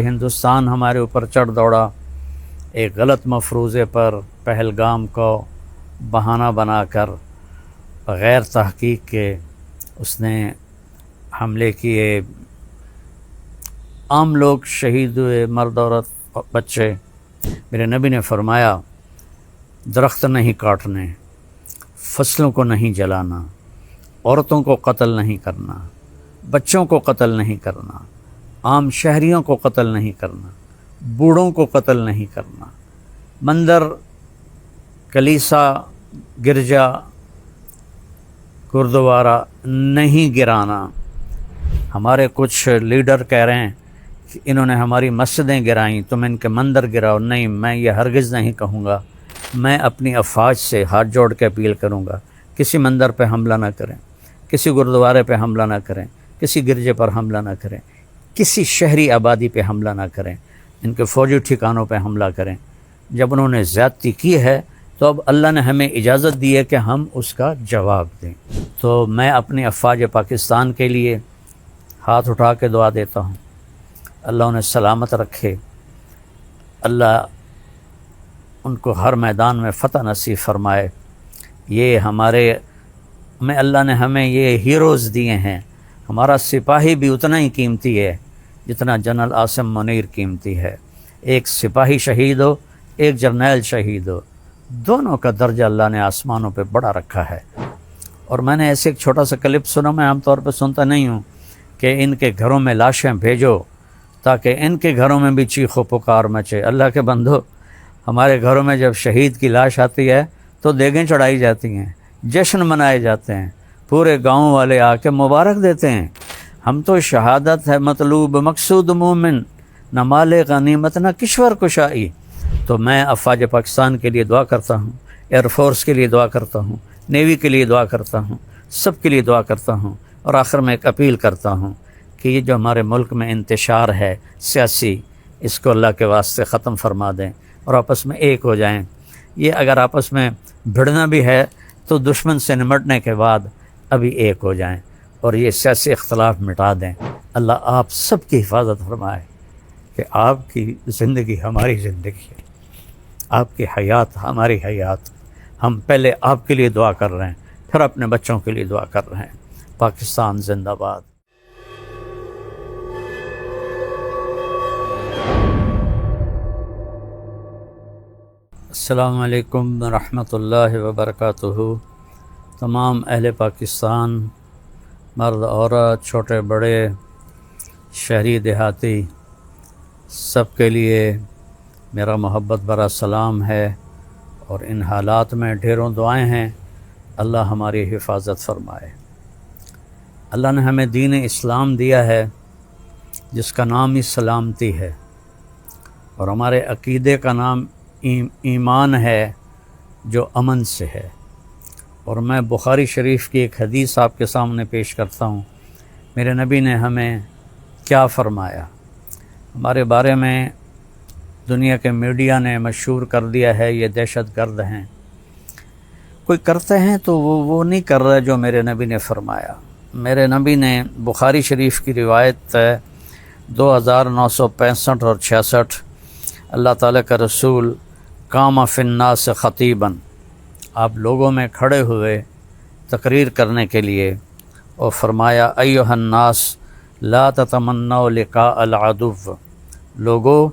ہندوستان ہمارے اوپر چڑھ دوڑا، ایک غلط مفروضے پر پہلگام کو بہانہ بنا کر بغیر تحقیق کے اس نے حملے کیے، عام لوگ شہید ہوئے، مرد عورت بچے۔ میرے نبی نے فرمایا درخت نہیں کاٹنے، فصلوں کو نہیں جلانا، عورتوں کو قتل نہیں کرنا، بچوں کو قتل نہیں کرنا، عام شہریوں کو قتل نہیں کرنا، بوڑھوں کو قتل نہیں کرنا، مندر، کلیسا، گرجا، گردوارہ نہیں گرانا۔ ہمارے کچھ لیڈر کہہ رہے ہیں کہ انہوں نے ہماری مسجدیں گرائیں، تم ان کے مندر گراؤ۔ نہیں، میں یہ ہرگز نہیں کہوں گا۔ میں اپنی افواج سے ہاتھ جوڑ کے اپیل کروں گا، کسی مندر پہ حملہ نہ کریں، کسی گردوارے پہ حملہ نہ کریں، کسی گرجے پر حملہ نہ کریں، کسی شہری آبادی پہ حملہ نہ کریں، ان کے فوجی ٹھکانوں پہ حملہ کریں۔ جب انہوں نے زیادتی کی ہے تو اب اللہ نے ہمیں اجازت دی ہے کہ ہم اس کا جواب دیں۔ تو میں اپنی افواج پاکستان کے لیے ہاتھ اٹھا کے دعا دیتا ہوں، اللہ انہیں سلامت رکھے، اللہ ان کو ہر میدان میں فتح نصیب فرمائے۔ یہ اللہ نے ہمیں یہ ہیروز دیے ہیں۔ ہمارا سپاہی بھی اتنا ہی قیمتی ہے جتنا جنرل عاصم منیر قیمتی ہے۔ ایک سپاہی شہید ہو، ایک جرنیل شہید ہو، دونوں کا درجہ اللہ نے آسمانوں پہ بڑا رکھا ہے۔ اور میں نے ایسے ایک چھوٹا سا کلپ سنا، میں عام طور پہ سنتا نہیں ہوں، کہ ان کے گھروں میں لاشیں بھیجو تاکہ ان کے گھروں میں بھی چیخ و پکار مچے۔ اللہ کے بندو، ہمارے گھروں میں جب شہید کی لاش آتی ہے تو دیگیں چڑھائی جاتی ہیں، جشن منائے جاتے ہیں، پورے گاؤں والے آ کے مبارک دیتے ہیں۔ ہم تو شہادت ہے مطلوب مقصود مومن، نہ مال غنیمت نہ کشور کشائی۔ تو میں افواج پاکستان کے لیے دعا کرتا ہوں، ایئر فورس کے لیے دعا کرتا ہوں، نیوی کے لیے دعا کرتا ہوں، سب کے لیے دعا کرتا ہوں۔ اور آخر میں ایک اپیل کرتا ہوں کہ یہ جو ہمارے ملک میں انتشار ہے سیاسی، اس کو اللہ کے واسطے ختم فرما دیں اور آپس میں ایک ہو جائیں۔ یہ اگر آپس میں بھڑنا بھی ہے تو دشمن سے نمٹنے کے بعد ابھی ایک ہو جائیں اور یہ سیاسی اختلاف مٹا دیں۔ اللہ آپ سب کی حفاظت فرمائے کہ آپ کی زندگی ہماری زندگی ہے، آپ کی حیات ہماری حیات۔ ہم پہلے آپ کے لیے دعا کر رہے ہیں، پھر اپنے بچوں کے لیے دعا کر رہے ہیں۔ پاکستان زندہ باد۔ السلام علیکم ورحمۃ اللہ وبرکاتہ۔ تمام اہل پاکستان، مرد عورت، چھوٹے بڑے، شہری دیہاتی، سب کے لیے میرا محبت بھرا سلام ہے، اور ان حالات میں ڈھیروں دعائیں ہیں۔ اللہ ہماری حفاظت فرمائے۔ اللہ نے ہمیں دین اسلام دیا ہے جس کا نام ہی سلامتی ہے، اور ہمارے عقیدے کا نام ایمان ہے جو امن سے ہے۔ اور میں بخاری شریف کی ایک حدیث آپ کے سامنے پیش کرتا ہوں۔ میرے نبی نے ہمیں کیا فرمایا؟ ہمارے بارے میں دنیا کے میڈیا نے مشہور کر دیا ہے یہ دہشت گرد ہیں۔ کوئی کرتے ہیں تو وہ نہیں کر رہا جو میرے نبی نے فرمایا۔ میرے نبی نے بخاری شریف کی روایت ہے 2965 اور 66، اللہ تعالیٰ کا رسول قام فی الناس خطیباً، آپ لوگوں میں کھڑے ہوئے تقریر کرنے کے لیے، اور فرمایا ایھا الناس لا تتمنوا لقاء العدو، لوگو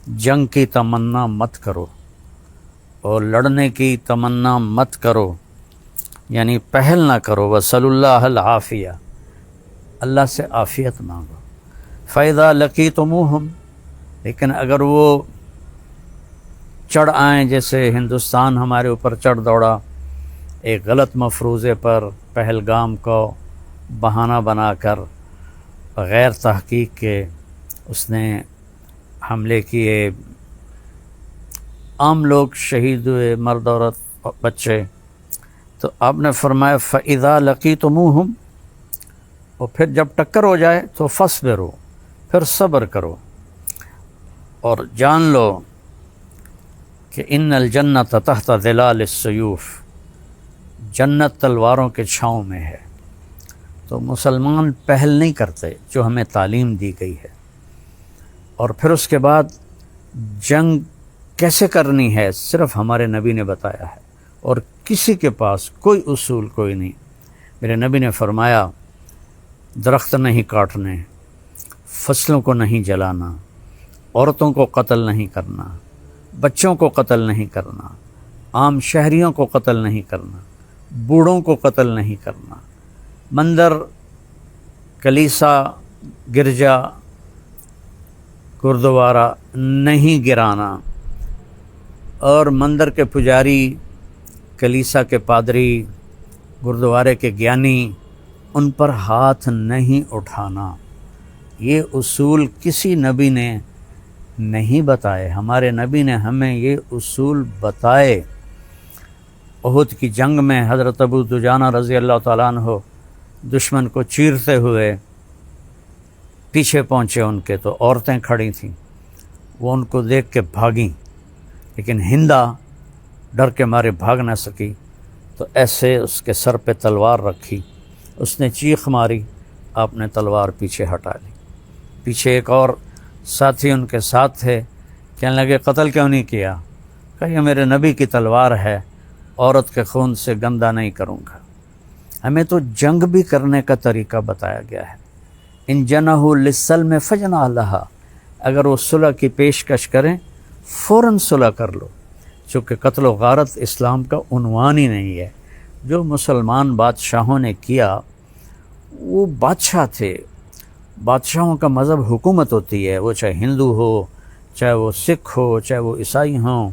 جنگ کی تمنا مت کرو اور لڑنے کی تمنا مت کرو، یعنی پہل نہ کرو۔ وصلی اللہ العافیہ، اللہ سے عافیت مانگو۔ فَإِذَا لَقِيتُمُوهُمْ، لیکن اگر وہ چڑھ آئیں، جیسے ہندوستان ہمارے اوپر چڑھ دوڑا، ایک غلط مفروضے پر پہلگام کو بہانہ بنا کر بغیر تحقیق کے اس نے حملے کیے، عام لوگ شہید ہوئے، مرد عورت بچے۔ تو آپ نے فرمایا فَإِذَا لَقِيتُمُوهُمْ، اور پھر جب ٹکر ہو جائے تو فَاصْبِرُوا، پھر صبر کرو، اور جان لو کہ ان الجنۃ تحت ظلال السیوف، جنت تلواروں کے چھاؤں میں ہے۔ تو مسلمان پہل نہیں کرتے جو ہمیں تعلیم دی گئی ہے۔ اور پھر اس کے بعد جنگ کیسے کرنی ہے صرف ہمارے نبی نے بتایا ہے، اور کسی کے پاس کوئی اصول کوئی نہیں۔ میرے نبی نے فرمایا درخت نہیں کاٹنے، فصلوں کو نہیں جلانا، عورتوں کو قتل نہیں کرنا، بچوں کو قتل نہیں کرنا، عام شہریوں کو قتل نہیں کرنا، بوڑھوں کو قتل نہیں کرنا، مندر، کلیسا، گرجا، گردوارہ نہیں گرانا، اور مندر کے پجاری، کلیسا کے پادری، گردوارے کے گیانی، ان پر ہاتھ نہیں اٹھانا۔ یہ اصول کسی نبی نے نہیں بتائے، ہمارے نبی نے ہمیں یہ اصول بتائے۔ احد کی جنگ میں حضرت ابو دجانہ رضی اللہ تعالیٰ عنہ دشمن کو چیرتے ہوئے پیچھے پہنچے ان کے، تو عورتیں کھڑی تھیں، وہ ان کو دیکھ کے بھاگیں، لیکن ہندا ڈر کے مارے بھاگ نہ سکی، تو ایسے اس کے سر پہ تلوار رکھی، اس نے چیخ ماری، آپ نے تلوار پیچھے ہٹا لی۔ پیچھے ایک اور ساتھی ان کے ساتھ تھے، کہنے لگے قتل کیوں نہیں کیا؟ کہ یہ میرے نبی کی تلوار ہے، عورت کے خون سے گندہ نہیں کروں گا۔ ہمیں تو جنگ بھی کرنے کا طریقہ بتایا گیا ہے۔ ان جنحوا للسلم فاجنح لها، اگر وہ صلح کی پیشکش کریں فوراً صلح کر لو، چونکہ قتل و غارت اسلام کا عنوان ہی نہیں ہے۔ جو مسلمان بادشاہوں نے کیا، وہ بادشاہ تھے، بادشاہوں کا مذہب حکومت ہوتی ہے، وہ چاہے ہندو ہو، چاہے وہ سکھ ہو، چاہے وہ عیسائی ہوں۔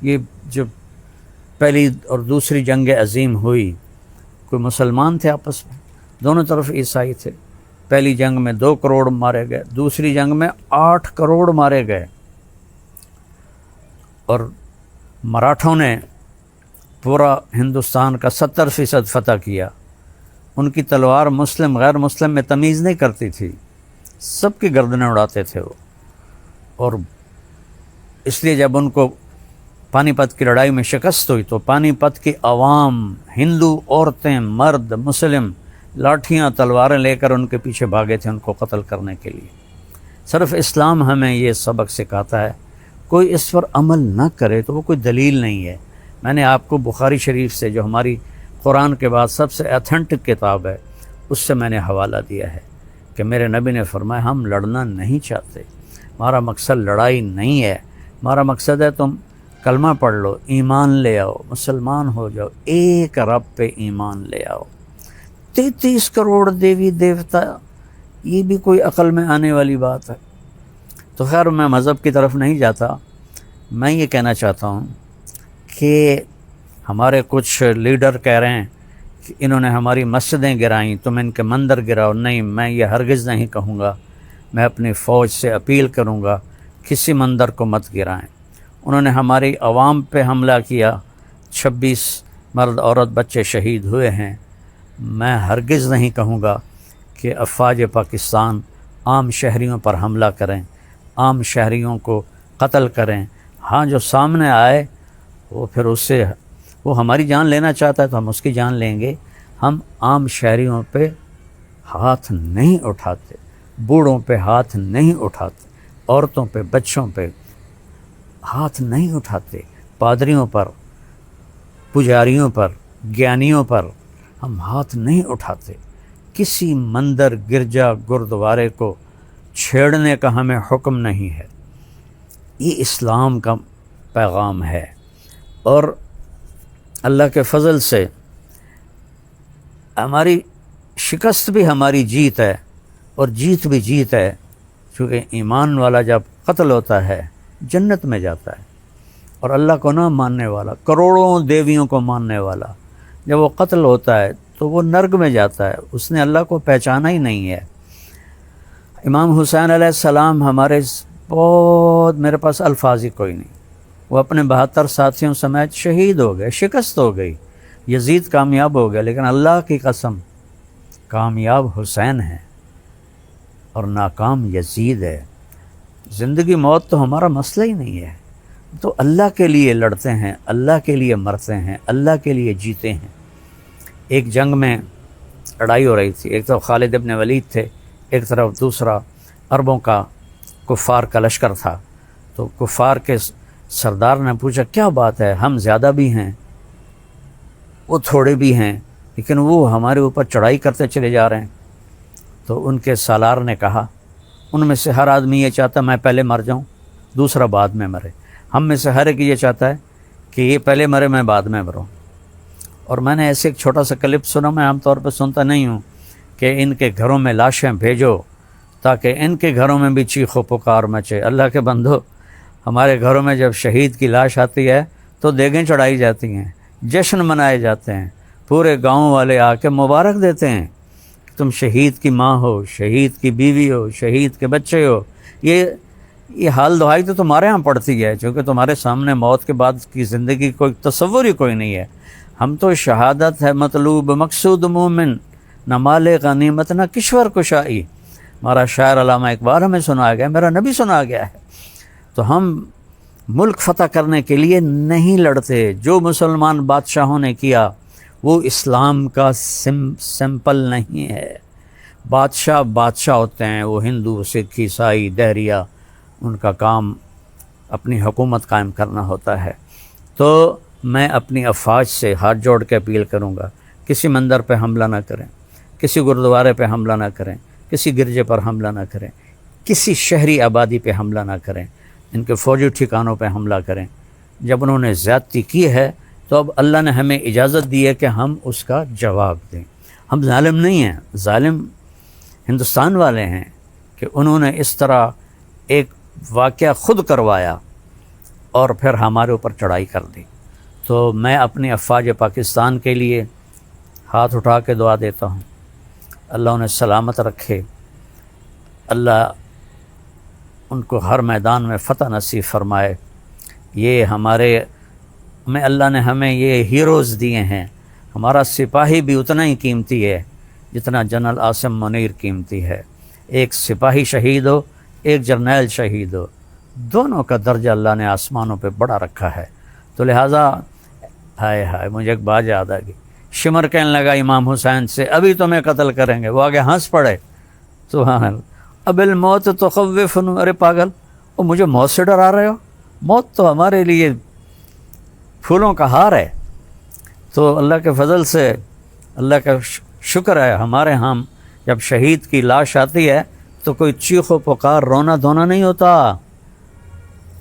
یہ جو پہلی اور دوسری جنگ عظیم ہوئی، کوئی مسلمان تھے آپس میں، دونوں طرف عیسائی تھے۔ پہلی جنگ میں 2 کروڑ مارے گئے، دوسری جنگ میں 8 کروڑ مارے گئے، اور مراٹھوں نے پورا ہندوستان کا 70% فتح کیا۔ ان کی تلوار مسلم غیر مسلم میں تمیز نہیں کرتی تھی، سب کی گردنیں اڑاتے تھے وہ۔ اور اس لیے جب ان کو پانی پت کی لڑائی میں شکست ہوئی، تو پانی پت کی عوام، ہندو، عورتیں، مرد، مسلم، لاٹھیاں تلواریں لے کر ان کے پیچھے بھاگے تھے ان کو قتل کرنے کے لیے۔ صرف اسلام ہمیں یہ سبق سکھاتا ہے، کوئی اس پر عمل نہ کرے تو وہ کوئی دلیل نہیں ہے۔ میں نے آپ کو بخاری شریف سے، جو ہماری قرآن کے بعد سب سے ایتھنٹک کتاب ہے، اس سے میں نے حوالہ دیا ہے کہ میرے نبی نے فرمایا ہم لڑنا نہیں چاہتے، ہمارا مقصد لڑائی نہیں ہے، ہمارا مقصد ہے تم کلمہ پڑھ لو، ایمان لے آؤ، مسلمان ہو جاؤ، ایک رب پہ ایمان لے آؤ۔ 33 کروڑ دیوی دیوتا، یہ بھی کوئی عقل میں آنے والی بات ہے؟ تو خیر میں مذہب کی طرف نہیں جاتا، میں یہ کہنا چاہتا ہوں کہ ہمارے کچھ لیڈر کہہ رہے ہیں کہ انہوں نے ہماری مسجدیں گرائیں، تم ان کے مندر گراؤ۔ نہیں، میں یہ ہرگز نہیں کہوں گا، میں اپنی فوج سے اپیل کروں گا کسی مندر کو مت گرائیں۔ انہوں نے ہماری عوام پہ حملہ کیا، 26 مرد عورت بچے شہید ہوئے ہیں۔ میں ہرگز نہیں کہوں گا کہ افواج پاکستان عام شہریوں پر حملہ کریں، عام شہریوں کو قتل کریں۔ ہاں، جو سامنے آئے وہ پھر اس سے وہ ہماری جان لینا چاہتا ہے تو ہم اس کی جان لیں گے۔ ہم عام شہریوں پہ ہاتھ نہیں اٹھاتے، بوڑھوں پہ ہاتھ نہیں اٹھاتے، عورتوں پہ، بچوں پہ ہاتھ نہیں اٹھاتے، پادریوں پر، پجاریوں پر، گیانیوں پر ہم ہاتھ نہیں اٹھاتے۔ کسی مندر، گرجا، گردوارے کو چھیڑنے کا ہمیں حکم نہیں ہے۔ یہ اسلام کا پیغام ہے، اور اللہ کے فضل سے ہماری شکست بھی ہماری جیت ہے، اور جیت بھی جیت ہے، چونکہ ایمان والا جب قتل ہوتا ہے جنت میں جاتا ہے، اور اللہ کو نہ ماننے والا، کروڑوں دیویوں کو ماننے والا، جب وہ قتل ہوتا ہے تو وہ نرگ میں جاتا ہے، اس نے اللہ کو پہچانا ہی نہیں ہے۔ امام حسین علیہ السلام ہمارے بہت، میرے پاس الفاظ ہی کوئی نہیں، وہ اپنے 72 ساتھیوں سمیت شہید ہو گئے، شکست ہو گئی، یزید کامیاب ہو گیا، لیکن اللہ کی قسم کامیاب حسین ہے اور ناکام یزید ہے۔ زندگی موت تو ہمارا مسئلہ ہی نہیں ہے، تو اللہ کے لیے لڑتے ہیں، اللہ کے لیے مرتے ہیں، اللہ کے لیے جیتے ہیں۔ ایک جنگ میں لڑائی ہو رہی تھی، ایک طرف خالد ابن ولید تھے، ایک طرف دوسرا عربوں کا کفار کا لشکر تھا، تو کفار کے سردار نے پوچھا کیا بات ہے، ہم زیادہ بھی ہیں وہ تھوڑے بھی ہیں، لیکن وہ ہمارے اوپر چڑھائی کرتے چلے جا رہے ہیں۔ تو ان کے سالار نے کہا ان میں سے ہر آدمی یہ چاہتا ہے میں پہلے مر جاؤں، دوسرا بعد میں مرے، ہم میں سے ہر ایک یہ چاہتا ہے کہ یہ پہلے مرے میں بعد میں مروں۔ اور میں نے ایسے ایک چھوٹا سا کلپ سنا، میں عام طور پہ سنتا نہیں ہوں، کہ ان کے گھروں میں لاشیں بھیجو تاکہ ان کے گھروں میں بھی چیخ و پکار مچے۔ اللہ کے بندو، ہمارے گھروں میں جب شہید کی لاش آتی ہے تو دیگیں چڑھائی جاتی ہیں، جشن منائے جاتے ہیں، پورے گاؤں والے آ کے مبارک دیتے ہیں کہ تم شہید کی ماں ہو، شہید کی بیوی ہو، شہید کے بچے ہو۔ یہ حال دہائی تو تمہارے ہاں پڑتی ہے، چونکہ تمہارے سامنے موت کے بعد کی زندگی کوئی تصور ہی کوئی نہیں ہے۔ ہم تو شہادت ہے مطلوب مقصود مومن، نہ مال غنیمت نہ کشور کشائی۔ ہمارا شاعر علامہ اقبال ہمیں سنا گیا، میرا نبی سنا گیا ہے۔ تو ہم ملک فتح کرنے کے لیے نہیں لڑتے۔ جو مسلمان بادشاہوں نے کیا وہ اسلام کا سمپل نہیں ہے۔ بادشاہ ہوتے ہیں، وہ ہندو، سکھ، عیسائی، دہریہ، ان کا کام اپنی حکومت قائم کرنا ہوتا ہے۔ تو میں اپنی افواج سے ہاتھ جوڑ کے اپیل کروں گا، کسی مندر پہ حملہ نہ کریں، کسی گردوارے پہ حملہ نہ کریں، کسی گرجے پر حملہ نہ کریں، کسی شہری آبادی پہ حملہ نہ کریں، ان کے فوجی ٹھکانوں پہ حملہ کریں۔ جب انہوں نے زیادتی کی ہے تو اب اللہ نے ہمیں اجازت دی ہے کہ ہم اس کا جواب دیں۔ ہم ظالم نہیں ہیں، ظالم ہندوستان والے ہیں کہ انہوں نے اس طرح ایک واقعہ خود کروایا اور پھر ہمارے اوپر چڑھائی کر دی۔ تو میں اپنی افواج پاکستان کے لیے ہاتھ اٹھا کے دعا دیتا ہوں، اللہ انہیں سلامت رکھے، اللہ ان کو ہر میدان میں فتح نصیب فرمائے۔ یہ اللہ نے ہمیں یہ ہیروز دیے ہیں۔ ہمارا سپاہی بھی اتنا ہی قیمتی ہے جتنا جنرل عاصم منیر قیمتی ہے۔ ایک سپاہی شہید ہو، ایک جرنیل شہید ہو، دونوں کا درجہ اللہ نے آسمانوں پہ بڑا رکھا ہے۔ تو لہٰذا ہائے مجھے ایک بات یاد آ گئی، شمر کہنے لگا امام حسین سے ابھی تمہیں قتل کریں گے، وہ آگے ہنس پڑے، سبحان اللہ، اب الموت تخوفن، ارے پاگل، وہ مجھے موت سے ڈرا رہے ہو؟ موت تو ہمارے لیے پھولوں کا ہار ہے۔ تو اللہ کے فضل سے، اللہ کا شکر ہے، ہمارے ہاں جب شہید کی لاش آتی ہے تو کوئی چیخ و پکار، رونا دھونا نہیں ہوتا،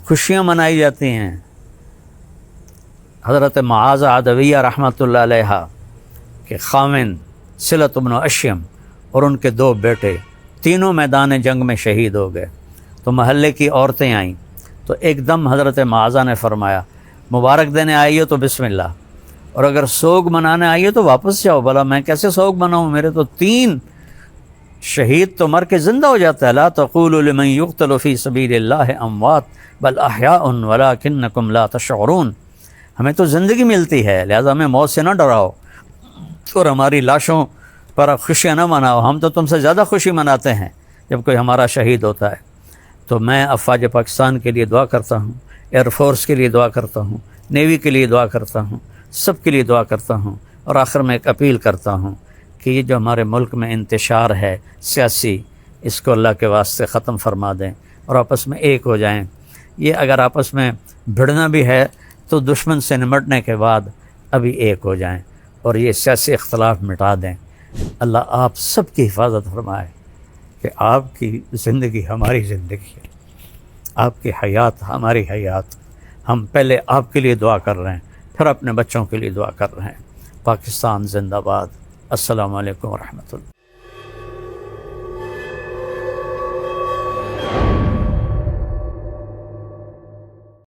خوشیاں منائی جاتی ہیں۔ حضرت معاذ عدویہ رحمۃ اللہ علیہ کے خاوند صلت بن اشیم اور ان کے 2 بیٹے تینوں میدان جنگ میں شہید ہو گئے۔ تو محلے کی عورتیں آئیں تو ایک دم حضرت معاذہ نے فرمایا مبارک دینے آئی ہو تو بسم اللہ، اور اگر سوگ منانے آئی ہو تو واپس جاؤ۔ بھلا میں کیسے سوگ مناؤں، میرے تو 3 شہید تو مر کے زندہ ہو جاتا ہے۔ لا تقولوا لمن يقتل في سبيل الله اموات بل احیاء ولكنكم لا تشعرون۔ ہمیں تو زندگی ملتی ہے، لہذا ہمیں موت سے نہ ڈراؤ اور ہماری لاشوں پر خوشیاں نہ مناؤ، ہم تو تم سے زیادہ خوشی مناتے ہیں جب کوئی ہمارا شہید ہوتا ہے۔ تو میں افواج پاکستان کے لیے دعا کرتا ہوں، ایئر فورس کے لیے دعا کرتا ہوں، نیوی کے لیے دعا کرتا ہوں، سب کے لیے دعا کرتا ہوں، اور آخر میں ایک اپیل کرتا ہوں کہ یہ جو ہمارے ملک میں انتشار ہے سیاسی، اس کو اللہ کے واسطے ختم فرما دیں اور آپس میں ایک ہو جائیں۔ یہ اگر آپس میں بھڑنا بھی ہے تو دشمن سے نمٹنے کے بعد ابھی ایک ہو جائیں اور یہ سیاسی اختلاف مٹا دیں۔ اللہ آپ سب کی حفاظت فرمائے کہ آپ کی زندگی ہماری زندگی ہے، آپ کی حیات ہماری حیات۔ ہم پہلے آپ کے لیے دعا کر رہے ہیں، پھر اپنے بچوں کے لیے دعا کر رہے ہیں۔ پاکستان زندہ باد۔ السلام علیکم ورحمۃ اللہ۔